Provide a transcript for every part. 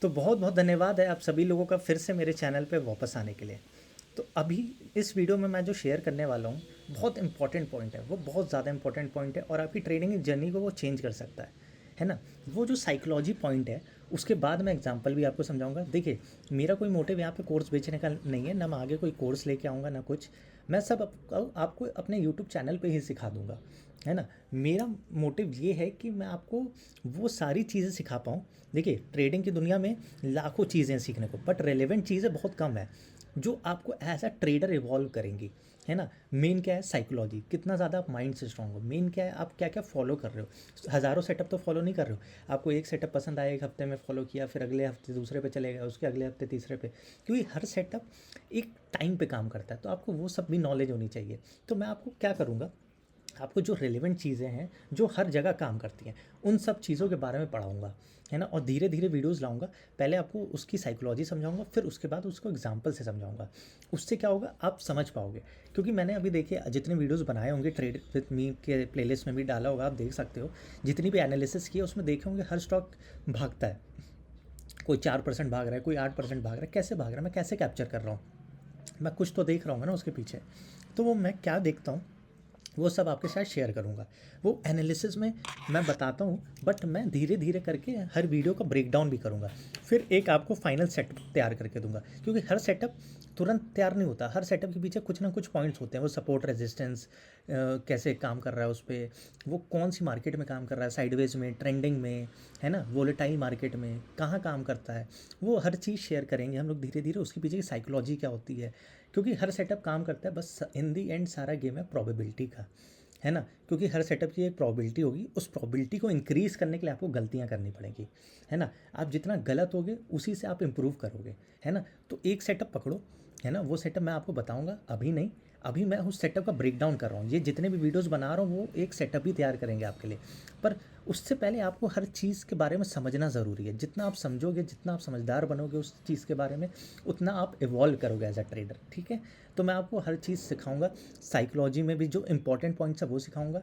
तो बहुत बहुत धन्यवाद है आप सभी लोगों का फिर से मेरे चैनल पे वापस आने के लिए। तो अभी इस वीडियो में मैं जो शेयर करने वाला हूँ बहुत इंपॉर्टेंट पॉइंट है, वो बहुत ज़्यादा इंपॉर्टेंट पॉइंट है और आपकी ट्रेडिंग की जर्नी को वो चेंज कर सकता है ना। वो जो साइकोलॉजी पॉइंट है उसके बाद मैं एग्जांपल भी आपको समझाऊंगा। देखिए, मेरा कोई मोटिव यहाँ पे कोर्स बेचने का नहीं है, ना मैं आगे कोई कोर्स लेके आऊँगा ना कुछ। मैं सब आपको अपने यूट्यूब चैनल पे ही सिखा दूंगा, है ना। मेरा मोटिव ये है कि मैं आपको वो सारी चीज़ें सिखा पाऊँ। देखिए, ट्रेडिंग की दुनिया में लाखों चीज़ें हैं सीखने को, बट रेलेवेंट चीज़ें बहुत कम है जो आपको एज अ ट्रेडर इवॉल्व करेंगी, है ना। मेन क्या है? साइकोलॉजी, कितना ज़्यादा आप माइंड से स्ट्रांग हो। मेन क्या है? आप क्या क्या फॉलो कर रहे हो। हज़ारों सेटअप तो फॉलो नहीं कर रहे हो। आपको एक सेटअप पसंद आया, एक हफ्ते में फॉलो किया, फिर अगले हफ्ते दूसरे पे चले गए, उसके अगले हफ्ते तीसरे पे, क्योंकि हर सेटअप एक टाइम पे काम करता है, तो आपको वो सब भी नॉलेज होनी चाहिए। तो मैं आपको क्या करूँगा, आपको जो रेलेवेंट चीज़ें हैं जो हर जगह काम करती हैं उन सब चीज़ों के बारे में पढ़ाऊँगा, है ना। और धीरे धीरे वीडियोज़ लाऊँगा। पहले आपको उसकी साइकोलॉजी समझाऊँगा, फिर उसके बाद उसको एग्जाम्पल से समझाऊँगा। उससे क्या होगा, आप समझ पाओगे। क्योंकि मैंने अभी देखिए जितने वीडियोज़ बनाए होंगे ट्रेड विथ मी के प्लेलिस्ट में भी डाला होगा, आप देख सकते हो। जितनी भी एनालिसिस की है उसमें देखे होंगे हर स्टॉक भागता है। कोई 4% भाग रहा है, कोई 8% भाग रहा है। कैसे भाग रहा है, मैं कैसे कैप्चर कर रहा हूँ, मैं कुछ तो देख रहा हूँ ना उसके पीछे। तो वो मैं क्या देखता हूँ वो सब आपके साथ शेयर करूँगा। वो एनालिसिस में मैं बताता हूँ, बट मैं धीरे धीरे करके हर वीडियो का ब्रेक डाउन भी करूँगा। फिर एक आपको फाइनल सेटअप तैयार करके दूंगा, क्योंकि हर सेटअप तुरंत तैयार नहीं होता। हर सेटअप के पीछे कुछ ना कुछ पॉइंट्स होते हैं। वो सपोर्ट रेजिस्टेंस कैसे काम कर रहा है उस पर, वो कौन सी मार्केट में काम कर रहा है, साइडवेज में, ट्रेंडिंग में, है ना, वोलेटाइल मार्केट में कहाँ काम करता है। वो हर चीज़ शेयर करेंगे हम लोग धीरे धीरे। उसके पीछे की साइकोलॉजी क्या होती है, क्योंकि हर सेटअप काम करता है, बस इन दी एंड सारा गेम है प्रोबेबिलिटी का, है ना। क्योंकि हर सेटअप की एक प्रोबेबिलिटी होगी, उस प्रोबेबिलिटी को इंक्रीज़ करने के लिए आपको गलतियाँ करनी पड़ेंगी, है ना। आप जितना गलत होगे उसी से आप इम्प्रूव करोगे, है ना। तो एक सेटअप पकड़ो, है ना। वो सेटअप मैं आपको बताऊंगा, अभी नहीं। अभी मैं उस सेटअप का ब्रेक डाउन कर रहा हूँ। ये जितने भी वीडियोस बना रहा हूँ वो एक सेटअप ही तैयार करेंगे आपके लिए। पर उससे पहले आपको हर चीज़ के बारे में समझना ज़रूरी है। जितना आप समझोगे, जितना आप समझदार बनोगे उस चीज़ के बारे में, उतना आप इवॉल्व करोगे एज अ ट्रेडर, ठीक है। तो मैं आपको हर चीज़ सिखाऊंगा। साइकोलॉजी में भी जो इंपॉर्टेंट पॉइंट्स है वो सिखाऊंगा,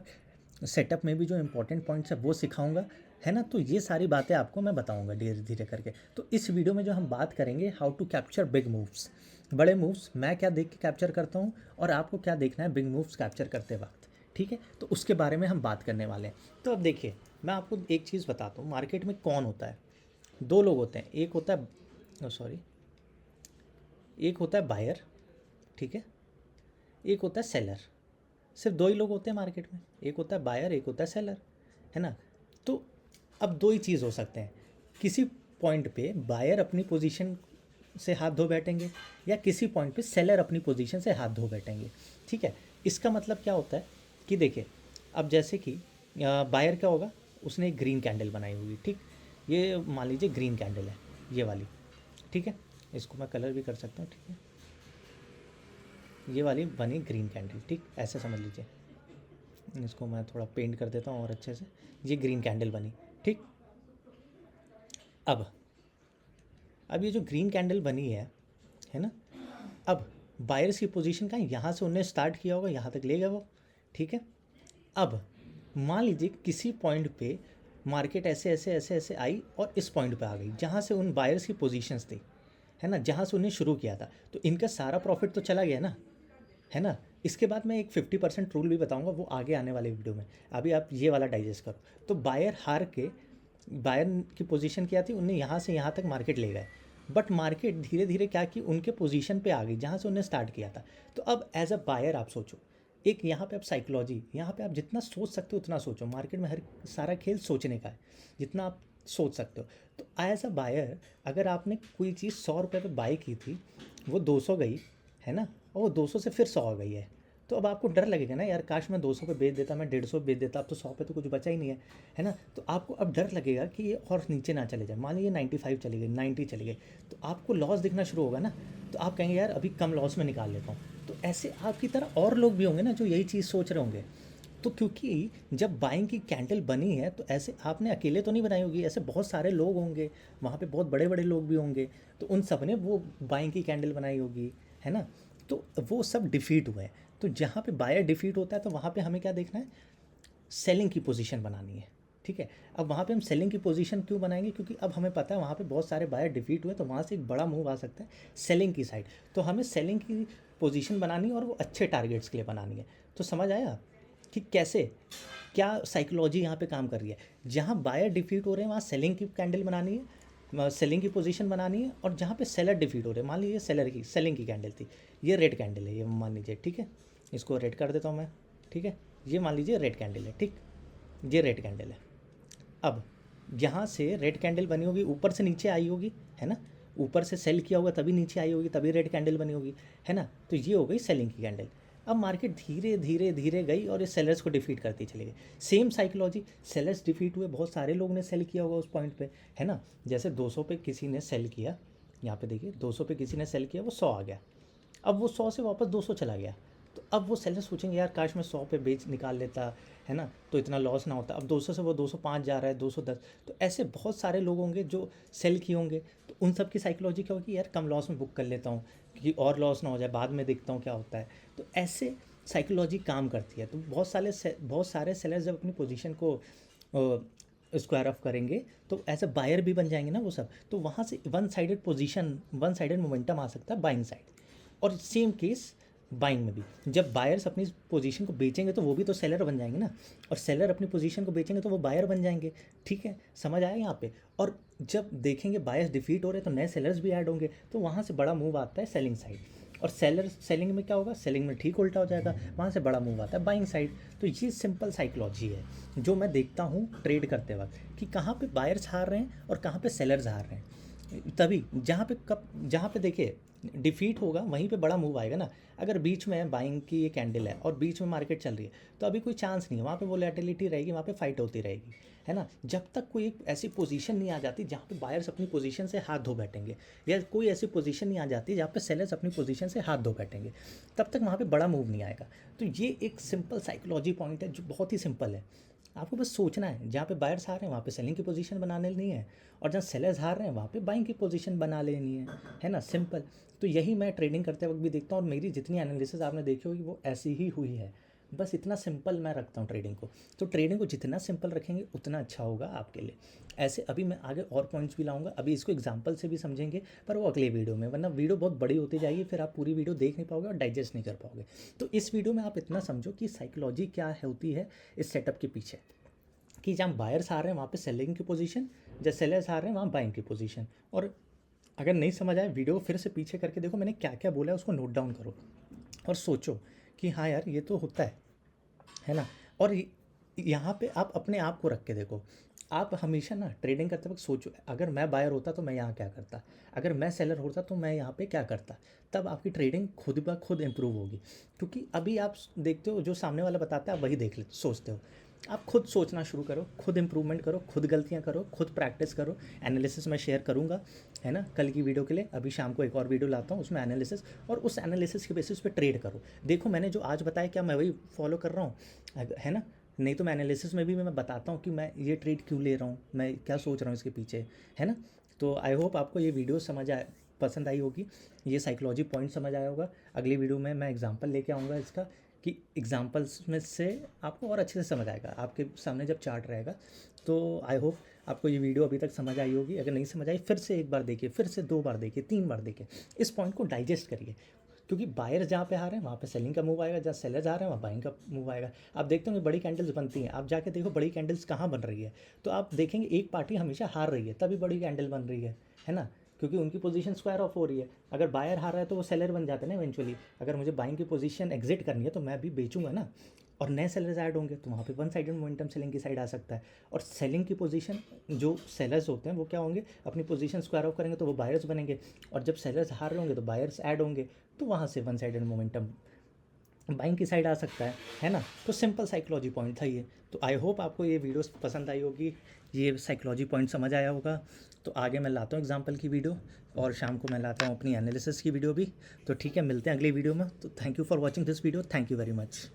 सेटअप में भी जो इंपॉर्टेंट पॉइंट्स है वो सिखाऊंगा, है ना। तो ये सारी बातें आपको मैं बताऊंगा धीरे धीरे करके। तो इस वीडियो में जो हम बात करेंगे, how to capture big moves, बड़े मूव्स मैं क्या देख के कैप्चर करता हूँ और आपको क्या देखना है बिग मूव्स कैप्चर करते वक्त, ठीक है। तो उसके बारे में हम बात करने वाले हैं। तो अब देखिए, मैं आपको एक चीज़ बताता हूँ, मार्केट में कौन होता है। दो लोग होते हैं, एक होता है सॉरी एक होता है बायर, ठीक है, एक होता है सेलर। सिर्फ दो ही लोग होते हैं मार्केट में, एक होता है बायर, एक होता है सेलर, है ना। तो अब दो ही चीज़ हो सकते हैं, किसी पॉइंट पे बायर अपनी पोजीशन से हाथ धो बैठेंगे या किसी पॉइंट पे सेलर अपनी पोजीशन से हाथ धो बैठेंगे, ठीक है। इसका मतलब क्या होता है कि देखिए, अब जैसे कि बायर क्या होगा, उसने एक ग्रीन कैंडल बनाई हुई, ठीक। ये मान लीजिए ग्रीन कैंडल है, ये वाली, ठीक है। इसको मैं कलर भी कर सकता हूँ, ठीक है। ये वाली बनी ग्रीन कैंडल, ठीक, ऐसे समझ लीजिए। इसको मैं थोड़ा पेंट कर देता हूँ और अच्छे से। ये ग्रीन कैंडल बनी, ठीक। अब अब ये जो ग्रीन कैंडल बनी है ना। अब बायर्स की पोजीशन का यहाँ से उन्होंने स्टार्ट किया होगा, यहाँ तक ले गए वो, ठीक है। अब मान लीजिए किसी पॉइंट पे मार्केट ऐसे ऐसे ऐसे ऐसे आई और इस पॉइंट पे आ गई जहाँ से उन बायर्स की पोजीशंस थी, है ना, जहाँ से उन्हें शुरू किया था। तो इनका सारा प्रॉफिट तो चला गया ना, है ना। इसके बाद मैं एक 50% रूल भी बताऊंगा, वो आगे आने वाले वीडियो में। अभी आप ये वाला डाइजेस्ट करो। तो बायर हार के, बायर की पोजीशन क्या थी, उन्हें यहाँ से यहाँ तक मार्केट ले गए, बट मार्केट धीरे धीरे क्या की उनके पोजीशन पे आ गई जहाँ से उन्हें स्टार्ट किया था। तो अब एज अ बायर आप सोचो, एक यहाँ पे आप साइकोलॉजी, यहाँ पे आप जितना सोच सकते हो उतना सोचो। मार्केट में हर सारा खेल सोचने का है, जितना आप सोच सकते हो। तो एज अ बायर, अगर आपने कोई चीज़ 100 रुपये पे बाई की थी, वो 200 गई, है ना, और वो 200 से फिर 100 आ गई है, तो अब आपको डर लगेगा ना, यार काश मैं 200 पे बेच देता, मैं 150 बेच देता, अब तो 100 पे तो कुछ बचा ही नहीं है ना। तो आपको अब डर लगेगा कि ये और नीचे ना चले जाए। मान लीजिए 95 चली गई, 90 चली गई, तो आपको लॉस दिखना शुरू होगा ना। तो आप कहेंगे यार अभी कम लॉस में निकाल लेता हूँ। तो ऐसे आपकी तरह और लोग भी होंगे ना जो यही चीज़ सोच रहे होंगे। तो क्योंकि जब बाइंग की कैंडल बनी है तो ऐसे आपने अकेले तो नहीं बनाई होगी, ऐसे बहुत सारे लोग होंगे, वहाँ पे बहुत बड़े बड़े लोग भी होंगे, तो उन सब ने वो बाइंग की कैंडल बनाई होगी, है ना। तो वो सब डिफीट हुए हैं। तो जहाँ पे बायर डिफीट होता है तो वहाँ पे हमें क्या देखना है, सेलिंग की पोजीशन बनानी है, ठीक है। अब वहाँ पे हम सेलिंग की पोजीशन क्यों बनाएंगे, क्योंकि अब हमें पता है वहाँ पे बहुत सारे बायर डिफीट हुए, तो वहाँ से एक बड़ा मूव आ सकता है सेलिंग की साइड। तो हमें सेलिंग की पोजीशन बनानी है और वो अच्छे टारगेट्स के लिए बनानी है। तो समझ आया कि कैसे, क्या साइकोलॉजी यहाँ पे काम कर रही है। जहाँ बायर डिफीट हो रहे हैं वहाँ सेलिंग की कैंडल बनानी है, सेलिंग की पोजीशन बनानी है। और जहाँ पे सेलर डिफीट हो रहे हैं, मान लीजिए सेलर की सेलिंग की कैंडल थी, ये रेड कैंडल है, ये मान लीजिए, ठीक है, इसको रेड कर देता हूँ मैं, ठीक है, ये मान लीजिए रेड कैंडल है, ठीक, ये रेड कैंडल है। अब यहाँ से रेड कैंडल बनी होगी, ऊपर से नीचे आई होगी, है ना, ऊपर से सेल किया होगा तभी नीचे आई होगी, तभी रेड कैंडल बनी होगी, है ना। तो ये हो गई सेलिंग की कैंडल। अब मार्केट धीरे धीरे धीरे गई और ये सेलर्स को डिफीट करती चली गई। सेम साइकोलॉजी, सेलर्स डिफीट हुए, बहुत सारे लोग ने सेल किया होगा उस पॉइंट पे, है ना। जैसे 200 पे किसी ने सेल किया, यहाँ पे देखिए 200 पे किसी ने सेल किया, वो 100 आ गया। अब वो 100 से वापस 200 चला गया। तो अब वो सेलर सोचेंगे यार काश मैं 100 पे बेच निकाल लेता, है ना, तो इतना लॉस ना होता। अब 200 से वो 205 जा रहा है, 210। तो ऐसे बहुत सारे लोग होंगे जो सेल किए होंगे। तो उन सब की साइकोलॉजी क्या होगी, यार कम लॉस में बुक कर लेता हूँ कि और लॉस ना हो जाए, बाद में देखता हूँ क्या होता है। तो ऐसे साइकोलॉजी काम करती है। तो बहुत सारे सेलर्स जब अपनी पोजीशन को स्क्वायर ऑफ करेंगे तो ऐसे बायर भी बन जाएंगे ना वो सब। तो वहाँ से one sided position, one sided momentum आ सकता है बाइंग साइड। और सेम केस बाइंग में भी, जब बायर्स अपनी पोजीशन को बेचेंगे तो वो भी तो सेलर बन जाएंगे ना, और सेलर अपनी पोजीशन को बेचेंगे तो वो बायर बन जाएंगे। ठीक है, समझ आया यहाँ पे। और जब देखेंगे बायर्स डिफीट हो रहे हैं तो नए सेलर्स भी ऐड होंगे, तो वहाँ से बड़ा मूव आता है सेलिंग साइड। और सेलिंग में क्या होगा, सेलिंग में ठीक उल्टा हो जाएगा, वहाँ से बड़ा मूव आता है बाइंग साइड। तो ये सिंपल साइकोलॉजी है जो मैं देखता हूँ ट्रेड करते वक्त, कि कहाँ पे बायर्स हार रहे हैं और कहाँ पे सेलर्स हार रहे हैं। तभी जहाँ पे देखिए डिफीट होगा वहीं पे बड़ा मूव आएगा ना। अगर बीच में बाइंग की ये कैंडल है और बीच में मार्केट चल रही है तो अभी कोई चांस नहीं है, वहाँ पे वोलेटिलिटी रहेगी, वहाँ पे फाइट होती रहेगी, है ना। जब तक कोई एक ऐसी पोजीशन नहीं आ जाती जहाँ पे बायर्स अपनी पोजीशन से हाथ धो बैठेंगे, या कोई ऐसी पोजीशन नहीं आ जाती जहाँ पे सेलर्स अपनी पोजीशन से हाथ धो बैठेंगे, तब तक वहाँ पे बड़ा मूव नहीं आएगा। तो ये एक सिंपल साइकोलॉजी पॉइंट है जो बहुत ही सिंपल है। आपको बस सोचना है, जहाँ पे बायर्स हार रहे हैं वहाँ पे सेलिंग की पोजीशन बना लेनी है, और जहाँ सेलर्स हार रहे हैं वहाँ पे बाइंग की पोजीशन बना लेनी है ना, सिंपल। तो यही मैं ट्रेडिंग करते वक्त भी देखता हूँ, और मेरी जितनी एनालिसिस आपने देखी होगी वो ऐसी ही हुई है। बस इतना सिंपल मैं रखता हूँ ट्रेडिंग को। तो ट्रेडिंग को जितना सिंपल रखेंगे उतना अच्छा होगा आपके लिए। ऐसे अभी मैं आगे और पॉइंट्स भी लाऊंगा, अभी इसको एग्जांपल से भी समझेंगे, पर वो अगले वीडियो में, वरना वीडियो बहुत बड़ी होती जाएगी, फिर आप पूरी वीडियो देख नहीं पाओगे और डाइजेस्ट नहीं कर पाओगे। तो इस वीडियो में आप इतना समझो कि साइकोलॉजी क्या होती है इस सेटअप के पीछे, कि जहाँ बायर्स आ रहे हैं वहाँ पे सेलिंग की पोजीशन, जहाँ सेलर्स आ रहे हैं वहाँ बाइंग की पोजीशन। और अगर नहीं समझ आए वीडियो को फिर से पीछे करके देखो, मैंने क्या क्या बोला है उसको नोट डाउन करो और सोचो कि हाँ यार ये तो होता है ना। और यहाँ पे आप अपने आप को रख के देखो। आप हमेशा ना ट्रेडिंग करते वक्त सोचो, अगर मैं बायर होता तो मैं यहाँ क्या करता, अगर मैं सेलर होता तो मैं यहाँ पे क्या करता। तब आपकी ट्रेडिंग खुद ब खुद इम्प्रूव होगी। क्योंकि अभी आप देखते हो जो सामने वाला बताता है आप वही देख ले सोचते हो। आप खुद सोचना शुरू करो, खुद इंप्रूवमेंट करो, खुद गलतियाँ करो, खुद प्रैक्टिस करो। एनालिसिस मैं शेयर करूँगा, है ना, कल की वीडियो के लिए। अभी शाम को एक और वीडियो लाता हूँ उसमें एनालिसिस, और उस एनालिसिस के बेसिस पे ट्रेड करो। देखो मैंने जो आज बताया क्या मैं वही फॉलो कर रहा हूँ, है ना। नहीं तो मैं एनालिसिस में भी मैं बताता हूँ कि मैं ये ट्रेड क्यों ले रहा हूँ, मैं क्या सोच रहा हूँ इसके पीछे, है ना। तो आई होप आपको ये वीडियो पसंद आई होगी, ये साइकोलॉजी पॉइंट समझ आया होगा। अगली वीडियो में मैं एग्जांपल लेके आऊँगा इसका, कि एग्जांपल्स में से आपको और अच्छे से समझ आएगा आपके सामने जब चार्ट रहेगा। तो आई होप आपको ये वीडियो अभी तक समझ आई होगी। अगर नहीं समझ आई फिर से एक बार देखिए, फिर से 2 बार देखिए, 3 बार देखिए, इस पॉइंट को डाइजेस्ट करिए। क्योंकि बायर्स जहाँ पे आ रहे हैं वहाँ पे सेलिंग का मूव आएगा, जहाँ सेलर्स आ रहे हैं वहाँ बाइंग का मूव आएगा। आप देखते होंगे बड़ी कैंडल्स बनती हैं, आप जाके देखो बड़ी कैंडल्स कहाँ बन रही है, तो आप देखेंगे एक पार्टी हमेशा हार रही है तभी बड़ी कैंडल बन रही है ना। क्योंकि उनकी पोजीशन स्क्वायर ऑफ हो रही है। अगर बायर हार रहा है तो वो सेलर बन जाते हैं ना इवेंचुअली। अगर मुझे बाइंग की पोजीशन एग्जिट करनी है तो मैं भी बेचूंगा ना, और नए सेलर्स ऐड होंगे तो वहाँ पे वन साइडेड मोमेंटम सेलिंग की साइड आ सकता है। और सेलिंग की पोजीशन जो सेलर्स होते हैं वो क्या होंगे, अपनी पोजीशन स्क्वायर ऑफ करेंगे तो वो बायर्स बनेंगे, और जब सेलर्स हार रहे होंगे तो बायर्स ऐड होंगे, तो वहाँ से वन साइडेड मोमेंटम बाइंग की साइड आ सकता है ना। तो सिंपल साइकोलॉजी पॉइंट था ये। तो आई होप आपको ये वीडियो पसंद आई होगी, ये साइकोलॉजी पॉइंट समझ आया होगा। तो आगे मैं लाता हूँ एग्जांपल की वीडियो, और शाम को मैं लाता हूँ अपनी एनालिसिस की वीडियो भी। तो ठीक है, मिलते हैं अगली वीडियो में। तो thank you for watching this video, thank you very much.